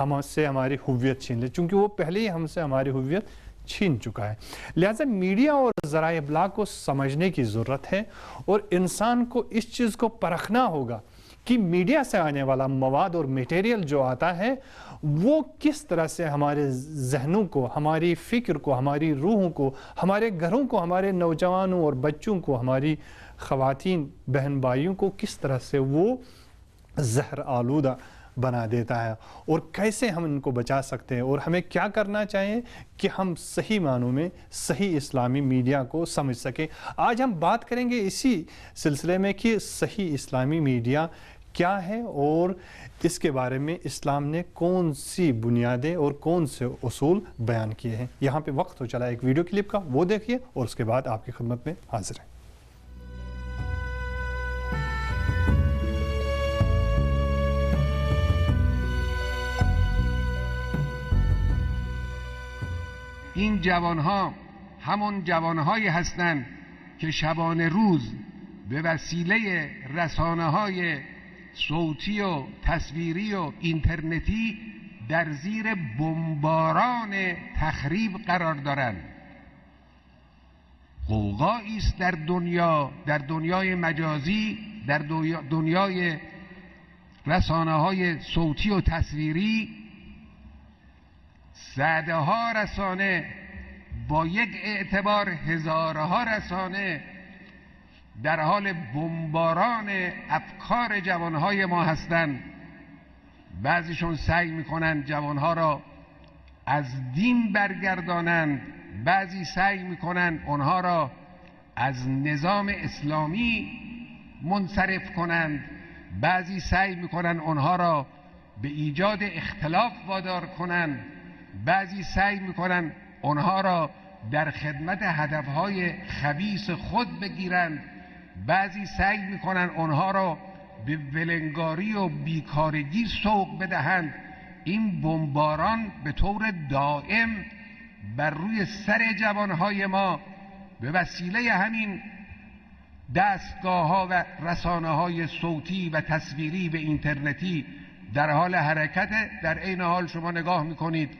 ہم سے ہماری ہویت چھین لے، چونکہ وہ پہلے ہی ہم سے ہماری ہویت چھین چکا ہے۔ لہٰذا میڈیا اور ذرائع ابلاغ کو سمجھنے کی ضرورت ہے، اور انسان کو اس چیز کو پرکھنا ہوگا کہ میڈیا سے آنے والا مواد اور میٹیریل جو آتا ہے وہ کس طرح سے ہمارے ذہنوں کو، ہماری فکر کو، ہماری روحوں کو، ہمارے گھروں کو، ہمارے نوجوانوں اور بچوں کو، ہماری خواتین بہن بھائیوں کو کس طرح سے وہ زہر آلودہ بنا دیتا ہے، اور کیسے ہم ان کو بچا سکتے ہیں، اور ہمیں کیا کرنا چاہیے کہ ہم صحیح معنوں میں صحیح اسلامی میڈیا کو سمجھ سکیں۔ آج ہم بات کریں گے اسی سلسلے میں کہ صحیح اسلامی میڈیا کیا ہے، اور اس کے بارے میں اسلام نے کون سی بنیادیں اور کون سے اصول بیان کیے ہیں۔ یہاں پہ وقت ہو چلا ایک ویڈیو کلپ کا، وہ دیکھیے اور اس کے بعد آپ کی خدمت میں حاضر ہیں۔ این جوانها همون جوانهایی هستند که شبانه روز به وسیله رسانه‌های صوتی و تصویری و اینترنتی در زیر بمباران تخریب قرار دارند. غوغایی است در دنیا، در دنیای مجازی، در دنیای رسانه‌های صوتی و تصویری، صدها رسانه با یک اعتبار هزارها رسانه در حال بمباران افکار جوانهای ما هستند. بعضیشون سعی میکنن جوانها را از دین برگردانند، بعضی سعی میکنن اونها را از نظام اسلامی منصرف کنند، بعضی سعی میکنن اونها را به ایجاد اختلاف وادار کنند، بعضی سعی میکنن اونها را در خدمت هدفهای خبیث خود بگیرند، بعضی سعی میکنن اونها را به ولنگاری و بیکارگی سوق بدهند. این بمباران به طور دائم بر روی سر جوانهای ما به وسیله همین دستگاه‌ها و رسانه‌های صوتی و تصویری و اینترنتی در حال حرکت. در عین حال شما نگاه میکنید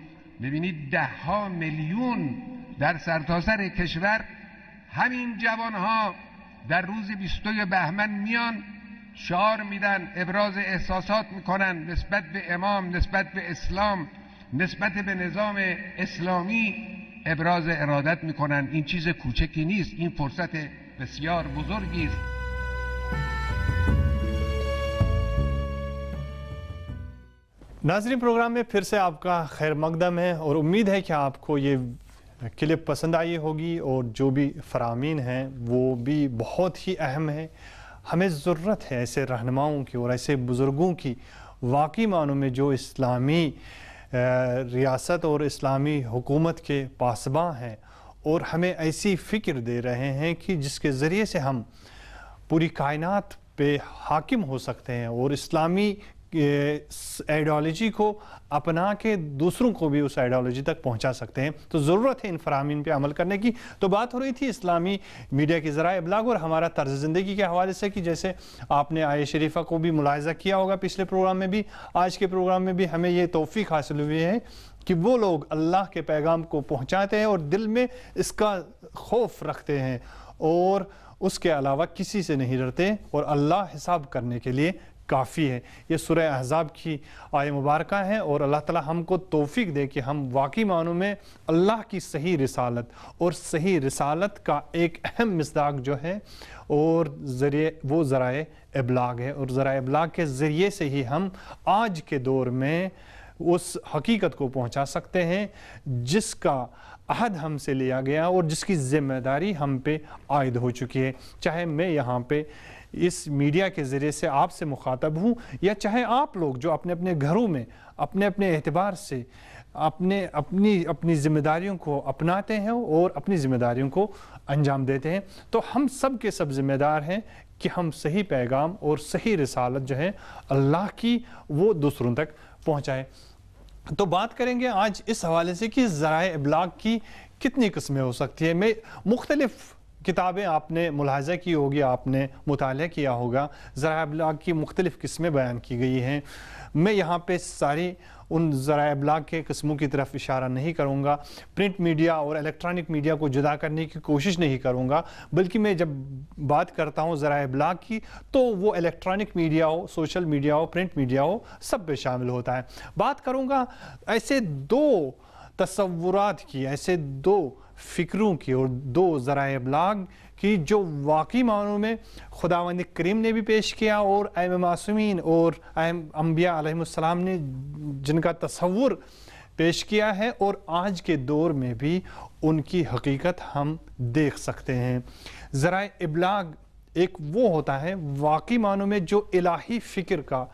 میبینید 10 میلیون در سرتاسر کشور همین جوانها در روز 22 بهمن میان شعار میدن، ابراز احساسات میکنن نسبت به امام، نسبت به اسلام، نسبت به نظام اسلامی ابراز ارادت میکنن. این چیز کوچکی نیست، این فرصت بسیار بزرگی است. ناظرین، پروگرام میں پھر سے آپ کا خیر مقدم ہے، اور امید ہے کہ آپ کو یہ کلپ پسند آئی ہوگی، اور جو بھی فرامین ہیں وہ بھی بہت ہی اہم ہے۔ ہمیں ضرورت ہے ایسے رہنماؤں کی اور ایسے بزرگوں کی واقعی معنوں میں جو اسلامی ریاست اور اسلامی حکومت کے پاسباں ہیں، اور ہمیں ایسی فکر دے رہے ہیں کہ جس کے ذریعے سے ہم پوری کائنات پہ حاکم ہو سکتے ہیں، اور اسلامی آئیڈیالوجی کو اپنا کے دوسروں کو بھی اس آئیڈیالوجی تک پہنچا سکتے ہیں۔ تو ضرورت ہے ان فرامین پہ عمل کرنے کی۔ تو بات ہو رہی تھی اسلامی میڈیا کی ذرائع ابلاغ اور ہمارا طرز زندگی کے حوالے سے، کہ جیسے آپ نے آیہ شریفہ کو بھی ملاحظہ کیا ہوگا پچھلے پروگرام میں بھی، آج کے پروگرام میں بھی ہمیں یہ توفیق حاصل ہوئی ہے کہ وہ لوگ اللہ کے پیغام کو پہنچاتے ہیں اور دل میں اس کا خوف رکھتے ہیں، اور اس کے علاوہ کسی سے نہیں ڈرتے، اور اللہ حساب کرنے کے لیے کافی ہے۔ یہ سورہ احزاب کی آیہ مبارکہ ہے، اور اللہ تعالی ہم کو توفیق دے کہ ہم واقعی معنوں میں اللہ کی صحیح رسالت اور صحیح رسالت کا ایک اہم مصداق جو ہے اور وہ ذرائع ابلاغ ہے، اور ذرائع ابلاغ کے ذریعے سے ہی ہم آج کے دور میں اس حقیقت کو پہنچا سکتے ہیں جس کا عہد ہم سے لیا گیا اور جس کی ذمہ داری ہم پہ عائد ہو چکی ہے۔ چاہے میں یہاں پہ اس میڈیا کے ذریعے سے آپ سے مخاطب ہوں، یا چاہے آپ لوگ جو اپنے اپنے گھروں میں اپنے اپنے اعتبار سے اپنی ذمہ داریوں کو اپناتے ہیں اور اپنی ذمہ داریوں کو انجام دیتے ہیں، تو ہم سب کے سب ذمہ دار ہیں کہ ہم صحیح پیغام اور صحیح رسالت جو ہے اللہ کی وہ دوسروں تک پہنچائیں۔ تو بات کریں گے آج اس حوالے سے کہ ذرائع ابلاغ کی کتنی قسمیں ہو سکتی ہیں۔ میں مختلف کتابیں آپ نے ملاحظہ کی ہوگی، آپ نے مطالعہ کیا ہوگا، ذرائع ابلاغ کی مختلف قسمیں بیان کی گئی ہیں. میں یہاں پہ ساری ان ذرائع ابلاغ کے قسموں کی طرف اشارہ نہیں کروں گا، پرنٹ میڈیا اور الیکٹرانک میڈیا کو جدا کرنے کی کوشش نہیں کروں گا، بلکہ میں جب بات کرتا ہوں ذرائع ابلاغ کی تو وہ الیکٹرانک میڈیا ہو، سوشل میڈیا ہو، پرنٹ میڈیا ہو، سب پہ شامل ہوتا ہے. بات کروں گا ایسے دو تصورات کی، ایسے دو فکروں کی اور دو ذرائع ابلاغ کی جو واقعی معنوں میں خداوند کریم نے بھی پیش کیا اور ائمہ معصومین اور انبیاء علیہ السلام نے جن کا تصور پیش کیا ہے، اور آج کے دور میں بھی ان کی حقیقت ہم دیکھ سکتے ہیں. ذرائع ابلاغ ایک وہ ہوتا ہے واقعی معنوں میں جو الہی فکر کا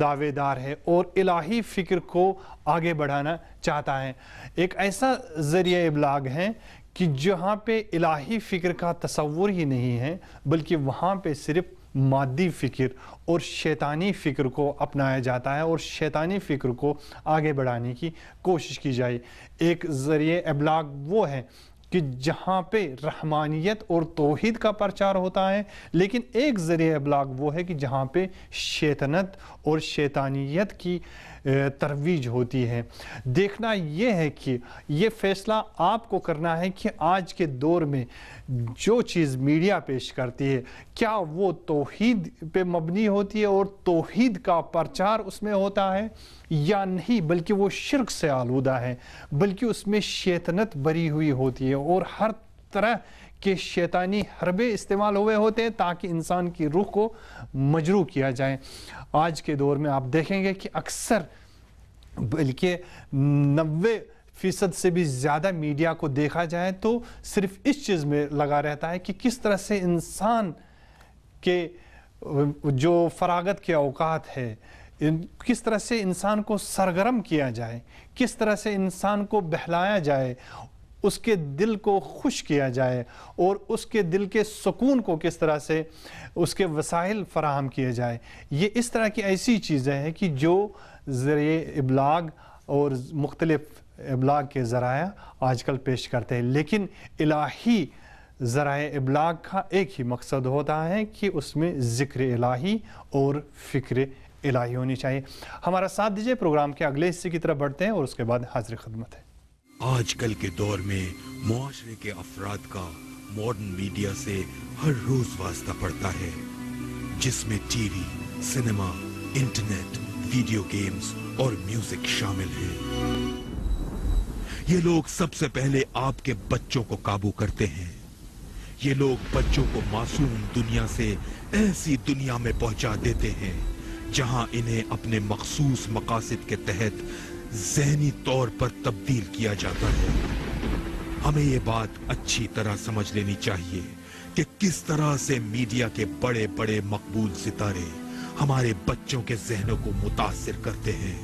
دعوے دار ہے اور الہی فکر کو آگے بڑھانا چاہتا ہے. ایک ایسا ذریعہ ابلاغ ہے کہ جہاں پہ الہی فکر کا تصور ہی نہیں ہے، بلکہ وہاں پہ صرف مادی فکر اور شیطانی فکر کو اپنایا جاتا ہے اور شیطانی فکر کو آگے بڑھانے کی کوشش کی جائے. ایک ذریعہ ابلاغ وہ ہے کہ جہاں پہ رحمانیت اور توحید کا پرچار ہوتا ہے، لیکن ایک ذریعہ ابلاغ وہ ہے کہ جہاں پہ شیطنت اور شیطانیت کی ترویج ہوتی ہے. دیکھنا یہ ہے کہ یہ فیصلہ آپ کو کرنا ہے کہ آج کے دور میں جو چیز میڈیا پیش کرتی ہے کیا وہ توحید پہ مبنی ہوتی ہے اور توحید کا پرچار اس میں ہوتا ہے یا نہیں، بلکہ وہ شرک سے آلودہ ہے، بلکہ اس میں شیطنت بری ہوئی ہوتی ہے اور ہر طرح کے شیطانی حربے استعمال ہوئے ہوتے ہیں تاکہ انسان کی روح کو مجروح کیا جائے. آج کے دور میں آپ دیکھیں گے کہ اکثر بلکہ 90% سے بھی زیادہ میڈیا کو دیکھا جائے تو صرف اس چیز میں لگا رہتا ہے کہ کس طرح سے انسان کے جو فراغت کے اوقات ہے، کس طرح سے انسان کو سرگرم کیا جائے، کس طرح سے انسان کو بہلایا جائے، اس کے دل کو خوش کیا جائے اور اس کے دل کے سکون کو کس طرح سے اس کے وسائل فراہم کیے جائے. یہ اس طرح کی ایسی چیزیں ہیں کہ جو ذریعہ ابلاغ اور مختلف ابلاغ کے ذرائع آج کل پیش کرتے ہیں، لیکن الہی ذرائع ابلاغ کا ایک ہی مقصد ہوتا ہے کہ اس میں ذکر الہی اور فکر الہی ہونی چاہیے. ہمارا ساتھ دیجیے، پروگرام کے اگلے حصے کی طرف بڑھتے ہیں اور اس کے بعد حاضر خدمت ہے. آج کل کے دور میں معاشرے کے افراد کا ماڈرن میڈیا سے ہر روز واسطہ پڑتا ہے، جس میں T V, cinema, internet, video games اور میوزک شامل ہیں. یہ لوگ سب سے پہلے آپ کے بچوں کو قابو کرتے ہیں. یہ لوگ بچوں کو معصوم دنیا سے ایسی دنیا میں پہنچا دیتے ہیں جہاں انہیں اپنے مخصوص مقاصد کے تحت ذہنی طور پر تبدیل کیا جاتا ہے. ہمیں یہ بات اچھی طرح سمجھ لینی چاہیے کہ کس طرح سے میڈیا کے بڑے بڑے مقبول ستارے ہمارے بچوں کے ذہنوں کو متاثر کرتے ہیں.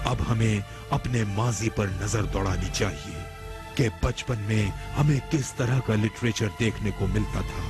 اب ہمیں اپنے ماضی پر نظر دوڑانی چاہیے کہ بچپن میں ہمیں کس طرح کا لٹریچر دیکھنے کو ملتا تھا.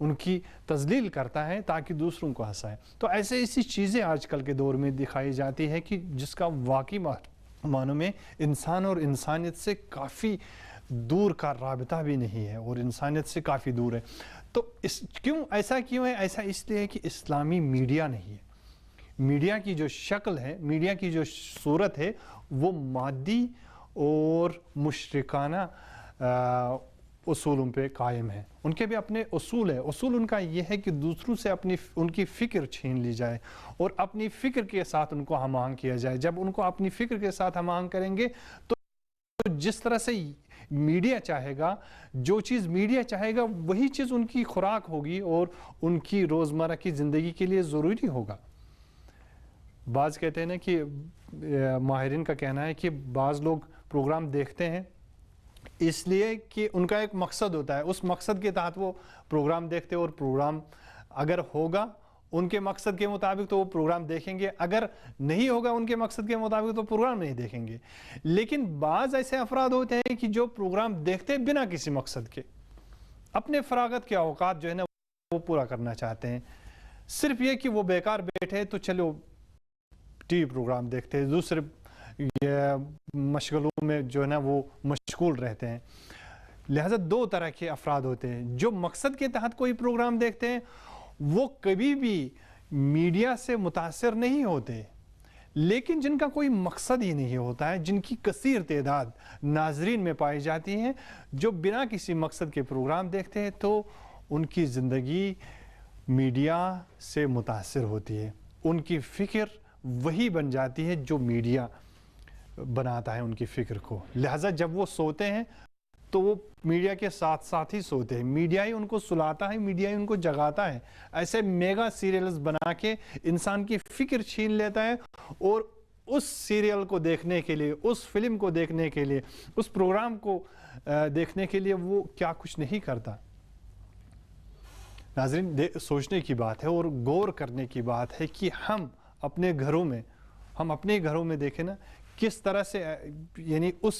ان کی تذلیل کرتا ہے تاکہ دوسروں کو ہنسائے. تو ایسی چیزیں آج کل کے دور میں دکھائی جاتی ہے کہ جس کا واقعی معنوں میں انسان اور انسانیت سے کافی دور کا رابطہ بھی نہیں ہے اور انسانیت سے کافی دور ہے. تو ایسا کیوں ہے؟ ایسا اس لیے ہے کہ اسلامی میڈیا نہیں ہے. میڈیا کی جو شکل ہے، میڈیا کی جو صورت ہے، وہ مادی اور مشرکانہ اصولوں پہ قائم ہے. ان کے بھی اپنے اصول ہے. اصول ان کا یہ ہے کہ دوسروں سے ان کی فکر چھین لی جائے اور اپنی فکر کے ساتھ ان کو ہم آہنگ کیا جائے. جب ان کو اپنی فکر کے ساتھ ہم آہنگ کریں گے تو جس طرح سے میڈیا چاہے گا، جو چیز میڈیا چاہے گا وہی چیز ان کی خوراک ہوگی اور ان کی روزمرہ کی زندگی کے لیے ضروری ہوگا. بعض کہتے ہیں نا کہ ماہرین کا کہنا ہے کہ بعض لوگ پروگرام دیکھتے ہیں اس لیے کہ ان کا ایک مقصد ہوتا ہے، اس مقصد کے تحت وہ پروگرام دیکھتے ہیں، اور پروگرام اگر ہوگا ان کے مقصد کے مطابق تو وہ پروگرام دیکھیں گے، اگر نہیں ہوگا ان کے مقصد کے مطابق تو پروگرام نہیں دیکھیں گے. لیکن بعض ایسے افراد ہوتے ہیں کہ جو پروگرام دیکھتے ہیں بنا کسی مقصد کے، اپنے فراغت کے اوقات جو ہے نا وہ پورا کرنا چاہتے ہیں، صرف یہ کہ وہ بیکار بیٹھے تو چلو ٹی وی پروگرام دیکھتے ہیں، دوسرے مشغلوں میں جو ہے نا وہ مشغول رہتے ہیں. لہذا دو طرح کے افراد ہوتے ہیں. جو مقصد کے تحت کوئی پروگرام دیکھتے ہیں وہ کبھی بھی میڈیا سے متاثر نہیں ہوتے، لیکن جن کا کوئی مقصد ہی نہیں ہوتا ہے، جن کی کثیر تعداد ناظرین میں پائی جاتی ہیں جو بنا کسی مقصد کے پروگرام دیکھتے ہیں، تو ان کی زندگی میڈیا سے متاثر ہوتی ہے. ان کی فکر وہی بن جاتی ہے جو میڈیا بناتا ہے ان کی فکر کو. لہٰذا جب وہ سوتے ہیں تو وہ میڈیا کے ساتھ ساتھ ہی سوتے ہیں، میڈیا ہی ان کو سلاتا ہے، میڈیا ہی ان کو جگاتا ہے. ایسے میگا سیریلز بنا کے انسان کی فکر چھین لیتا ہے اور اس سیریل کو دیکھنے کے لیے، اس فلم کو دیکھنے کے لیے، اس پروگرام کو دیکھنے کے لیے وہ کیا کچھ نہیں کرتا. ناظرین سوچنے کی بات ہے اور غور کرنے کی بات ہے کہ ہم اپنے گھروں میں دیکھیں نا کس طرح سے یعنی اس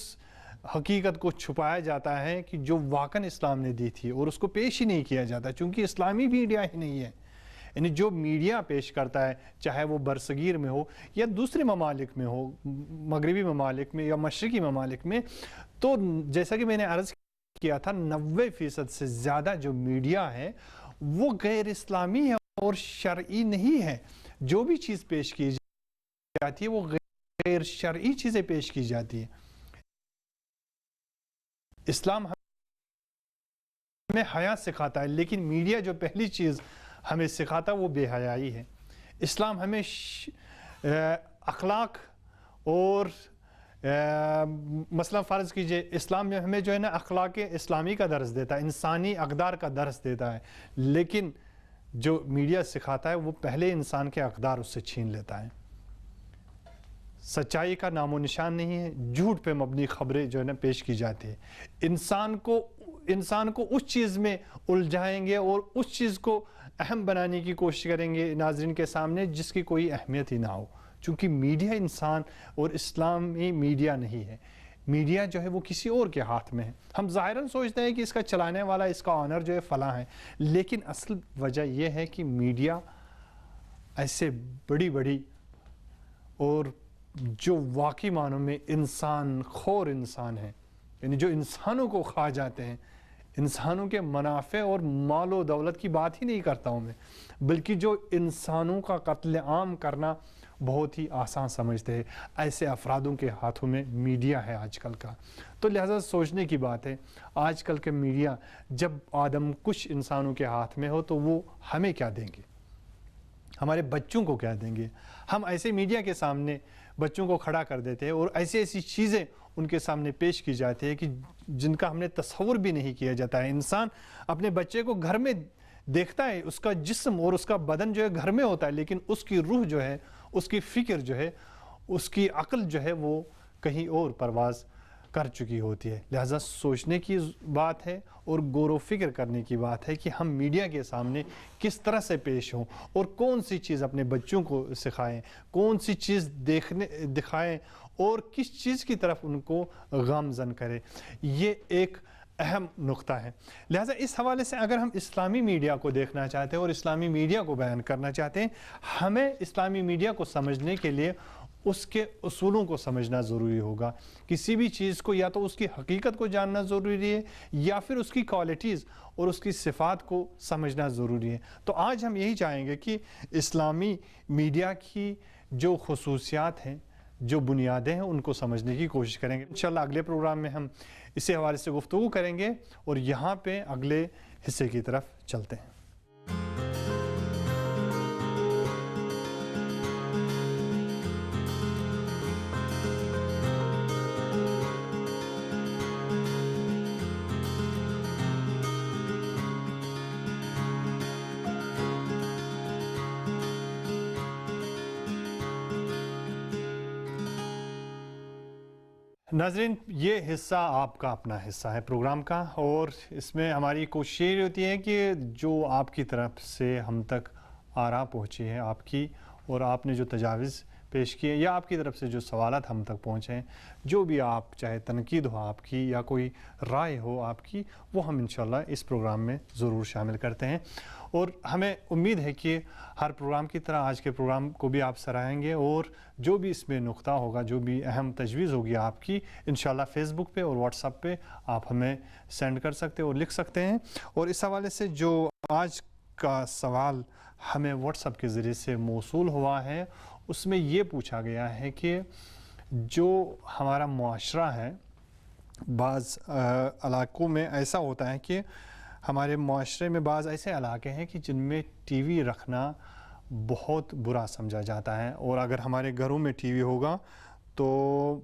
حقیقت کو چھپایا جاتا ہے کہ جو واقعاً اسلام نے دی تھی، اور اس کو پیش ہی نہیں کیا جاتا چونکہ اسلامی میڈیا ہی نہیں ہے. یعنی جو میڈیا پیش کرتا ہے، چاہے وہ برصغیر میں ہو یا دوسرے ممالک میں ہو، مغربی ممالک میں یا مشرقی ممالک میں، تو جیسا کہ میں نے عرض کیا تھا 90% سے زیادہ جو میڈیا ہے وہ غیر اسلامی ہے اور شرعی نہیں ہے. جو بھی چیز پیش کی جاتی ہے وہ غیر شرعی چیزیں پیش کی جاتی ہیں. اسلام ہمیں حیا سکھاتا ہے، لیکن میڈیا جو پہلی چیز ہمیں سکھاتا ہے وہ بے حیائی ہے. اسلام ہمیں اخلاق اور مثلا فرض کیجئے اسلام میں ہمیں جو ہے نا اخلاق اسلامی کا درس دیتا ہے، انسانی اقدار کا درس دیتا ہے، لیکن جو میڈیا سکھاتا ہے وہ پہلے انسان کے اقدار اس سے چھین لیتا ہے. سچائی کا نام و نشان نہیں ہے، جھوٹ پہ مبنی خبریں جو ہے نا پیش کی جاتی ہے. انسان کو اس چیز میں الجھائیں گے اور اس چیز کو اہم بنانے کی کوشش کریں گے ناظرین کے سامنے جس کی کوئی اہمیت ہی نہ ہو. چونکہ میڈیا انسان اور اسلامی میڈیا نہیں ہے. میڈیا جو ہے وہ کسی اور کے ہاتھ میں ہے. ہم ظاہراً سوچتے ہیں کہ اس کا چلانے والا، اس کا آنر جو ہے فلاں ہے، لیکن اصل وجہ یہ ہے کہ میڈیا ایسے بڑی اور جو واقعی معنوں میں انسان خور انسان ہے، یعنی جو انسانوں کو کھا جاتے ہیں، انسانوں کے منافع اور مال و دولت کی بات ہی نہیں کرتا ہوں میں، بلکہ جو انسانوں کا قتل عام کرنا بہت ہی آسان سمجھتے ہیں، ایسے افرادوں کے ہاتھوں میں میڈیا ہے آج کل کا. تو لہذا سوچنے کی بات ہے آج کل کے میڈیا جب آدم کچھ انسانوں کے ہاتھ میں ہو تو وہ ہمیں کیا دیں گے، ہمارے بچوں کو کیا دیں گے. ہم ایسے میڈیا کے سامنے بچوں کو کھڑا کر دیتے ہیں اور ایسی چیزیں ان کے سامنے پیش کی جاتی ہے کہ جن کا ہم نے تصور بھی نہیں کیا جاتا ہے. انسان اپنے بچے کو گھر میں دیکھتا ہے، اس کا جسم اور اس کا بدن جو ہے گھر میں ہوتا ہے، لیکن اس کی روح جو ہے، اس کی فکر جو ہے، اس کی عقل جو ہے وہ کہیں اور پرواز کر چکی ہوتی ہے. لہذا سوچنے کی بات ہے اور غور و فکر کرنے کی بات ہے کہ ہم میڈیا کے سامنے کس طرح سے پیش ہوں اور کون سی چیز اپنے بچوں کو سکھائیں، کون سی چیز دکھائیں اور کس چیز کی طرف ان کو گامزن کرے. یہ ایک اہم نقطہ ہے. لہٰذا اس حوالے سے اگر ہم اسلامی میڈیا کو دیکھنا چاہتے ہیں اور اسلامی میڈیا کو بیان کرنا چاہتے ہیں, ہمیں اسلامی میڈیا کو سمجھنے کے لیے اس کے اصولوں کو سمجھنا ضروری ہوگا. کسی بھی چیز کو یا تو اس کی حقیقت کو جاننا ضروری ہے یا پھر اس کی کوالٹیز اور اس کی صفات کو سمجھنا ضروری ہے. تو آج ہم یہی چاہیں گے کہ اسلامی میڈیا کی جو خصوصیات ہیں, جو بنیادیں ہیں, ان کو سمجھنے کی کوشش کریں گے. انشاءاللہ اگلے پروگرام میں ہم اسی حوالے سے گفتگو کریں گے اور یہاں پہ اگلے حصے کی طرف چلتے ہیں. ناظرین, یہ حصہ آپ کا اپنا حصہ ہے پروگرام کا, اور اس میں ہماری کوشش یہ ہوتی ہے کہ جو آپ کی طرف سے ہم تک آراء پہنچی ہے آپ کی, اور آپ نے جو تجاویز پیش کیے یا آپ کی طرف سے جو سوالات ہم تک پہنچے ہیں, جو بھی آپ چاہے تنقید ہو آپ کی یا کوئی رائے ہو آپ کی, وہ ہم انشاءاللہ اس پروگرام میں ضرور شامل کرتے ہیں. اور ہمیں امید ہے کہ ہر پروگرام کی طرح آج کے پروگرام کو بھی آپ سراہیں گے, اور جو بھی اس میں نقطہ ہوگا, جو بھی اہم تجویز ہوگی آپ کی, انشاءاللہ فیس بک پہ اور واٹس ایپ پہ آپ ہمیں سینڈ کر سکتے اور لکھ سکتے ہیں. اور اس حوالے سے جو آج کا سوال ہمیں واٹس ایپ کے ذریعے سے موصول ہوا ہے, اس میں یہ پوچھا گیا ہے کہ جو ہمارا معاشرہ ہے, بعض علاقوں میں ایسا ہوتا ہے کہ ہمارے معاشرے میں بعض ایسے علاقے ہیں کہ جن میں ٹی وی رکھنا بہت برا سمجھا جاتا ہے, اور اگر ہمارے گھروں میں ٹی وی ہوگا تو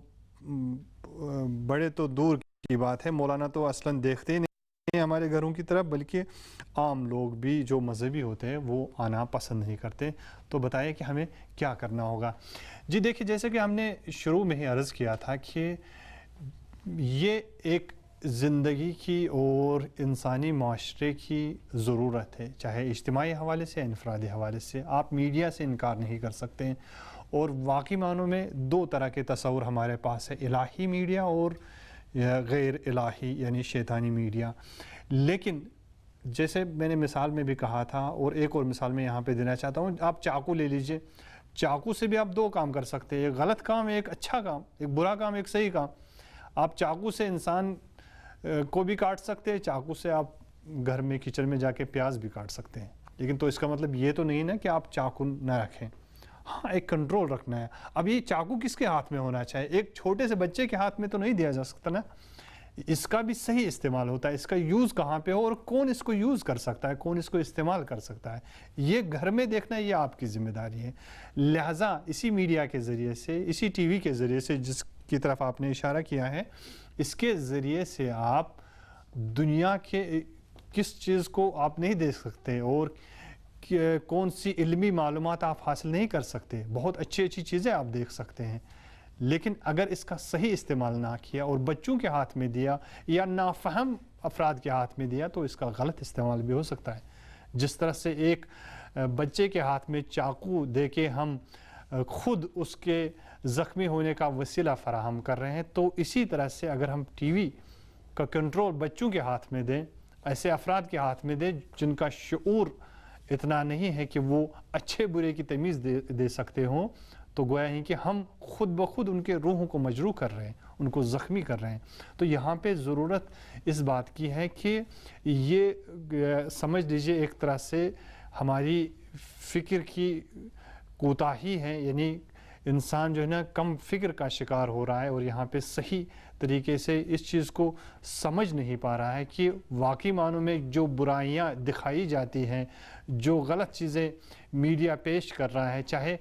بڑے تو دور کی بات ہے, مولانا تو اصلاً دیکھتے ہی نہیں ہمارے گھروں کی طرف, بلکہ عام لوگ بھی جو مذہبی ہوتے ہیں وہ آنا پسند نہیں کرتے. تو بتائیے کہ ہمیں کیا کرنا ہوگا. جی دیکھیے, جیسے کہ ہم نے شروع میں ہی عرض کیا تھا کہ یہ ایک زندگی کی اور انسانی معاشرے کی ضرورت ہے, چاہے اجتماعی حوالے سے انفرادی حوالے سے. آپ میڈیا سے انکار نہیں کر سکتے ہیں, اور واقعی معنوں میں دو طرح کے تصور ہمارے پاس ہے, الہی میڈیا اور غیر الہی یعنی شیطانی میڈیا. لیکن جیسے میں نے مثال میں بھی کہا تھا, اور ایک اور مثال میں یہاں پہ دینا چاہتا ہوں, آپ چاقو لے لیجئے, چاقو سے بھی آپ دو کام کر سکتے ہیں, ایک غلط کام, ایک اچھا کام, ایک برا کام, ایک صحیح کام. آپ چاقو سے انسان کو بھی کاٹ سکتے ہیں, چاقو سے آپ گھر میں کچن میں جا کے پیاز بھی کاٹ سکتے ہیں. لیکن تو اس کا مطلب یہ تو نہیں نا کہ آپ چاقو نہ رکھیں. ہاں, ایک کنٹرول رکھنا ہے. اب یہ چاقو کس کے ہاتھ میں ہونا چاہیے؟ ایک چھوٹے سے بچے کے ہاتھ میں تو نہیں دیا جا سکتا نا. اس کا بھی صحیح استعمال ہوتا ہے, اس کا یوز کہاں پہ ہو اور کون اس کو یوز کر سکتا ہے, کون اس کو استعمال کر سکتا ہے, یہ گھر میں دیکھنا یہ آپ کی ذمہ داری ہے. لہٰذا اسی میڈیا کے ذریعے سے, اسی ٹی وی کے ذریعے سے جس کی طرف آپ نے اشارہ کیا ہے, اس کے ذریعے سے آپ دنیا کے کس چیز کو آپ نہیں دیکھ سکتے اور کون سی علمی معلومات آپ حاصل نہیں کر سکتے. بہت اچھی اچھی چیزیں آپ دیکھ سکتے ہیں, لیکن اگر اس کا صحیح استعمال نہ کیا اور بچوں کے ہاتھ میں دیا یا نافہم افراد کے ہاتھ میں دیا, تو اس کا غلط استعمال بھی ہو سکتا ہے. جس طرح سے ایک بچے کے ہاتھ میں چاقو دے کے ہم خود اس کے زخمی ہونے کا وسیلہ فراہم کر رہے ہیں, تو اسی طرح سے اگر ہم ٹی وی کا کنٹرول بچوں کے ہاتھ میں دیں, ایسے افراد کے ہاتھ میں دیں جن کا شعور اتنا نہیں ہے کہ وہ اچھے برے کی تمیز دے سکتے ہوں, تو گویا ہی کہ ہم خود بخود ان کے روحوں کو مجروح کر رہے ہیں, ان کو زخمی کر رہے ہیں. تو یہاں پہ ضرورت اس بات کی ہے کہ یہ سمجھ لیجئے ایک طرح سے ہماری فکر کی کوتاہی ہے, یعنی انسان جو ہے نا کم فکر کا شکار ہو رہا ہے, اور یہاں پہ صحیح طریقے سے اس چیز کو سمجھ نہیں پا رہا ہے کہ واقعی معنوں میں جو برائیاں دکھائی جاتی ہیں, جو غلط چیزیں میڈیا پیش کر رہا ہے, چاہے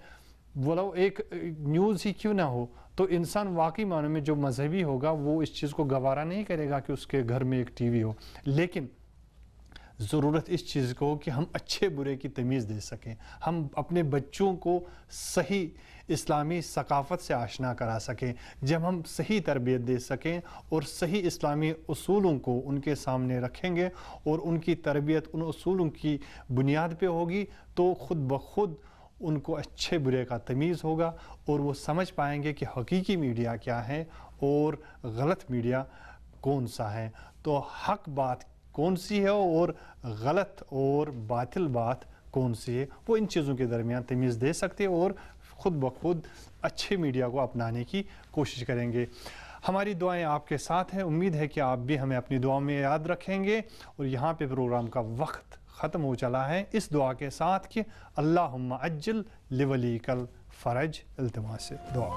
وہ ایک نیوز ہی کیوں نہ ہو, تو انسان واقعی معنوں میں جو مذہبی ہوگا وہ اس چیز کو گوارا نہیں کرے گا کہ اس کے گھر میں ایک ٹی وی ہو. لیکن ضرورت اس چیز کو کہ ہم اچھے برے کی تمیز دے سکیں, ہم اپنے بچوں کو صحیح اسلامی ثقافت سے آشنا کرا سکیں. جب ہم صحیح تربیت دے سکیں اور صحیح اسلامی اصولوں کو ان کے سامنے رکھیں گے اور ان کی تربیت ان اصولوں کی بنیاد پہ ہوگی, تو خود بخود ان کو اچھے برے کا تمیز ہوگا اور وہ سمجھ پائیں گے کہ حقیقی میڈیا کیا ہے اور غلط میڈیا کون سا ہے، تو حق بات کون سی ہے اور غلط اور باطل بات کون سی ہے، وہ ان چیزوں کے درمیان تمیز دے سکتے اور خود بخود اچھے میڈیا کو اپنانے کی کوشش کریں گے۔ ہماری دعائیں آپ کے ساتھ ہیں، امید ہے کہ آپ بھی ہمیں اپنی دعاؤں میں یاد رکھیں گے۔ اور یہاں پہ پروگرام کا وقت ختم ہو چلا ہے، اس دعا کے ساتھ کہ اللہم عجل لولیک الفرج، التماس دعا۔